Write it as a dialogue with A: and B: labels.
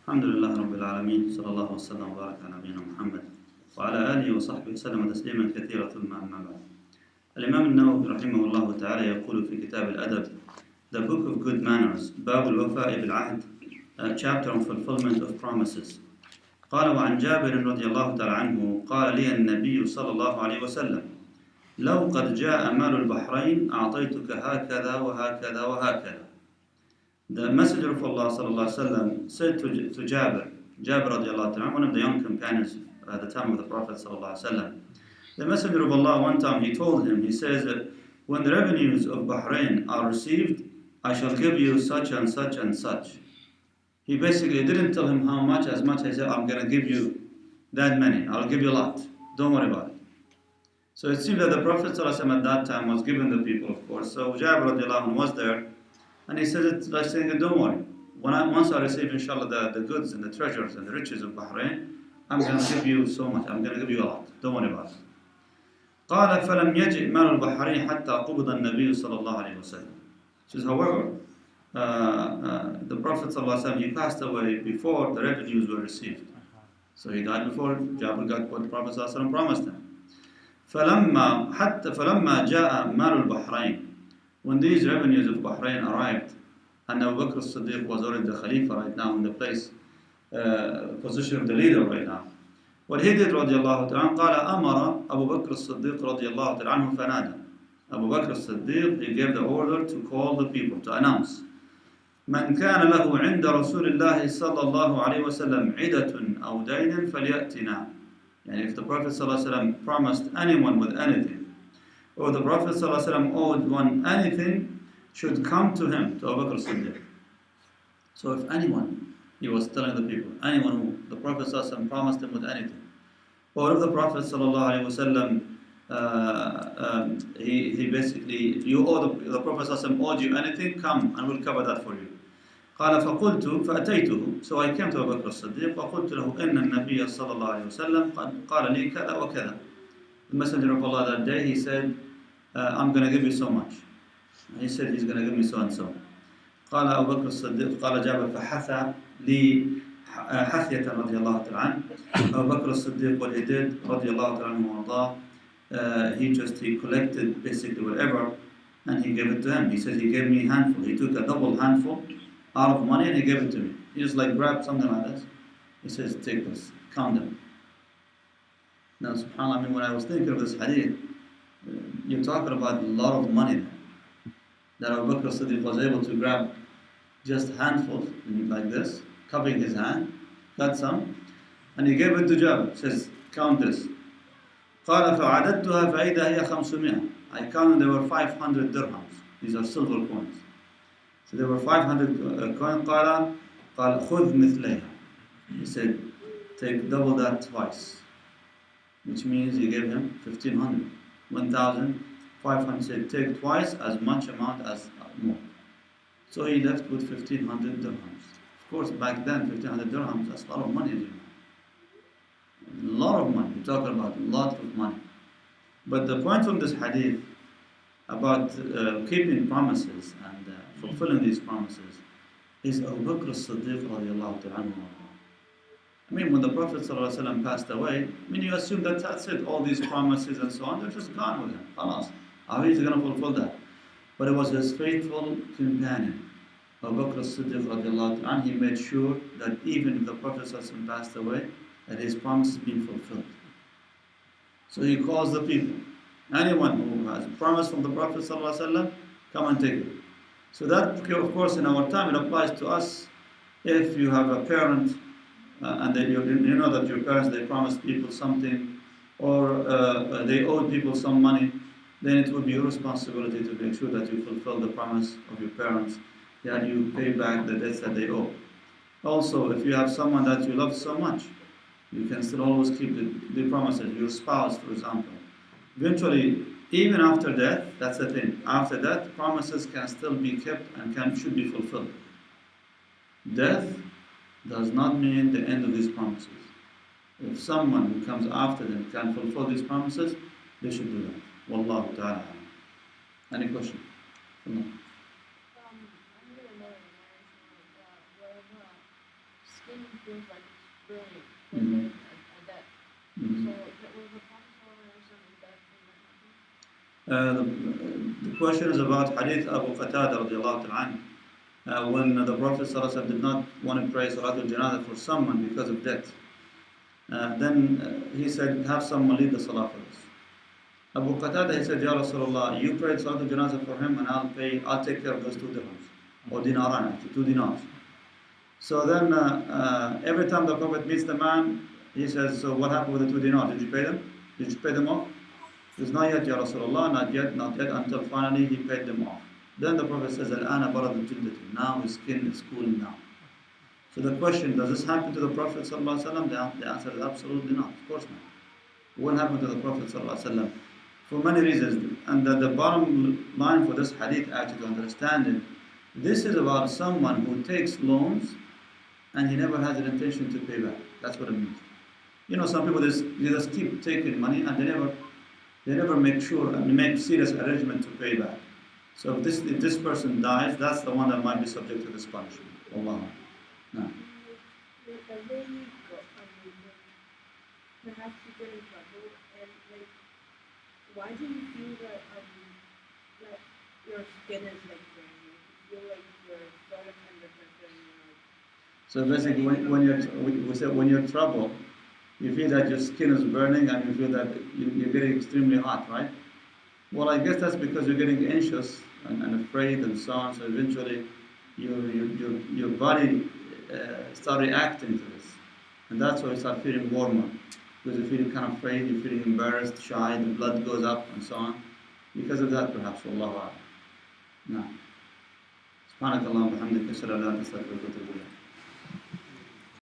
A: الحمد لله رب العالمين صلى الله وسلم وبارك على نبينا محمد وعلى آله وصحبه وسلم تسليما كثيرا ثم أما بعد. الإمام النووي رحمه الله تعالى يقول في كتاب الأدب The Book of Good Manners باب الوفاء بالعهد Chapter on Fulfillment of Promises. قال وعن جابر رضي الله تعالى عنه قال لي النبي صلى الله عليه وسلم لو قد جاء مال البحرين أعطيتك هكذا وهكذا وهكذا. The Messenger of Allah sallallahu alaihi wasallam said to Jabir radiallahu ta'ala, one of the young companions at the time of the Prophet sallallahu alaihi wasallam. The Messenger of Allah one time he told him, he says that when the revenues of Bahrain are received, I shall give you such and such and such. He basically didn't tell him how much, as much as I'm going to give you that many. I'll give you a lot. Don't worry about it. So it seemed that the Prophet sallallahu alaihi wasallam at that time was giving the people, of course. So Jabir radiallahu anhu was there. And he said it by saying, don't worry. Once I receive, inshallah, the goods and the treasures and the riches of Bahrain, I'm going to give you so much. I'm going to give you a lot. Don't worry about it. قال فلم يجئ مال البحرين حتى قبض النبي صلى الله عليه وسلم. Says, however, the Prophet صلى الله عليه وسلم, he passed away before the revenues were received. So he died before Jabir got what the Prophet صلى الله عليه وسلم promised him. فلما جاء مال البحرين. When these revenues of Bahrain arrived, and Abu Bakr as-Siddiq was already the Khalifa right now in the position of the leader right now. What he did رضي الله تعالى قال أمر أبو بكر الصديق رضي الله تعالى عنه فنادى. Abu Bakr as-Siddiq, he gave the order to call the people, to announce. من كان له عند رسول الله صلى الله عليه وسلم عدة أو دين فليأتنا. And if the Prophet صلى الله عليه وسلم promised anyone with anything, or the Prophet ﷺ owed one anything, should come to him, to Abu Bakr as-Siddiq. So if anyone, he was telling the people, anyone who the Prophet ﷺ promised him with anything, or if the Prophet ﷺ, he basically, you owe the Prophet ﷺ owed you anything, come and we'll cover that for you. قال فقلت فأتيته. So I came to Abu Bakr as-Siddiq وقلت له إن النبي صلى الله عليه وسلم قال لي كذا وكذا. The Messenger of Allah that day, he said, I'm going to give you so much. He said he's going to give me so and so. قال أبو بكر الصديق قال جابر فحثى لي حثية رضي الله تعالى عنه. أبو بكر الصديق, what he did رضي الله تعالى عنه وارضاه, he collected basically whatever and he gave it to him. He said he gave me a handful. He took a double handful out of money and he gave it to me. He just like grabbed something like this. He says, take this, count them. Now, subhanAllah, I mean, when I was thinking of this hadith, you're talking about a lot of money that Abu Bakr as-Siddiq was able to grab just handfuls like this, cupping his hand, got some, and he gave it to Jabir. Says, count this. قال فعددتها فإذا هي 500. I counted there were 500 dirhams. These are silver coins. So there were 500 coins. قال خذ مثليها. He said, take double that twice. Which means he gave him 1,500. 1,500, said take twice as much amount as more. So he left with 1,500 dirhams. Of course, back then, 1,500 dirhams, that's a lot of money, you know. A lot of money, we're talking about a lot of money. But the point from this hadith about keeping promises and fulfilling these promises is Abu Bakr as-Siddiq radiallahu ta'ala. I mean, when the Prophet ﷺ passed away, I mean, you assume that that's it, all these promises and so on, they're just gone with him. Khalas. How is he going to fulfill that? But it was his faithful companion, Abu Bakr as-Siddiq radiallahu anhu, he made sure that even if the Prophet ﷺ passed away, that his promise is being fulfilled. So he calls the people. Anyone who has a promise from the Prophet ﷺ, come and take it. So that, of course, in our time, it applies to us. If you have a parent, and then you know that your parents, they promised people something, or they owed people some money, then it would be your responsibility to make sure that you fulfill the promise of your parents, that you pay back the debts that they owe. Also, if you have someone that you love so much, you can still always keep the promises. Your spouse, for example. Eventually, even after death, that's the thing. After death, promises can still be kept and should be fulfilled. Death does not mean the end of these promises. If someone who comes after them can fulfill these promises, they should do that. Wallahu ta'ala. Any question? No.
B: skin feels like it's burning,
A: Mhm.
B: a death.
A: Mhm.
B: So was the Prophet ﷺ death
A: The question is about Hadith Abu Qatada radiallahu ta'ala when the Prophet ﷺ did not want to pray Salatul Janazah for someone because of death. Then he said, have someone lead the Salah for us. Abu Qatada, he said, Ya Rasulullah, you prayed Salatul Janazah for him and I'll take care of those 2 dirhams. Or dinaran, actually, 2 dinars. So then every time the Prophet meets the man, he says, so what happened with the 2 dinars? Did you pay them? Did you pay them off? He says, not yet, Ya Rasulullah, not yet, until finally he paid them off. Then the Prophet says, Al-ana barad al now his skin is cool now. So the question, does this happen to the Prophet ﷺ? The answer is absolutely not, of course not. It won't happen to the Prophet ﷺ for many reasons. And the bottom line for this hadith, actually, to understand it, this is about someone who takes loans and he never has an intention to pay back. That's what it means. You know, some people they just keep taking money and they never make sure and make serious arrangement to pay back. So if this person dies, that's the one that might be subject to this punishment. Allah. No.
B: the way you go, perhaps you get in trouble, and like, why do you feel that your skin is like burning? You feel like you're so much under pressure, and you're like.
A: So basically, we said when you're in trouble, you feel that your skin is burning and you feel that you're getting extremely hot, right? Well, I guess that's because you're getting anxious and afraid and so on. So eventually, your body start reacting to this, and that's why you start feeling warmer because you're feeling kind of afraid, you're feeling embarrassed, shy, the blood goes up and so on. Because of that, perhaps. Wallahu a'lam. No. سبحانك اللهم وبحمدك أشهد أن لا إله إلا أنت أستغفرك وأتوب إليك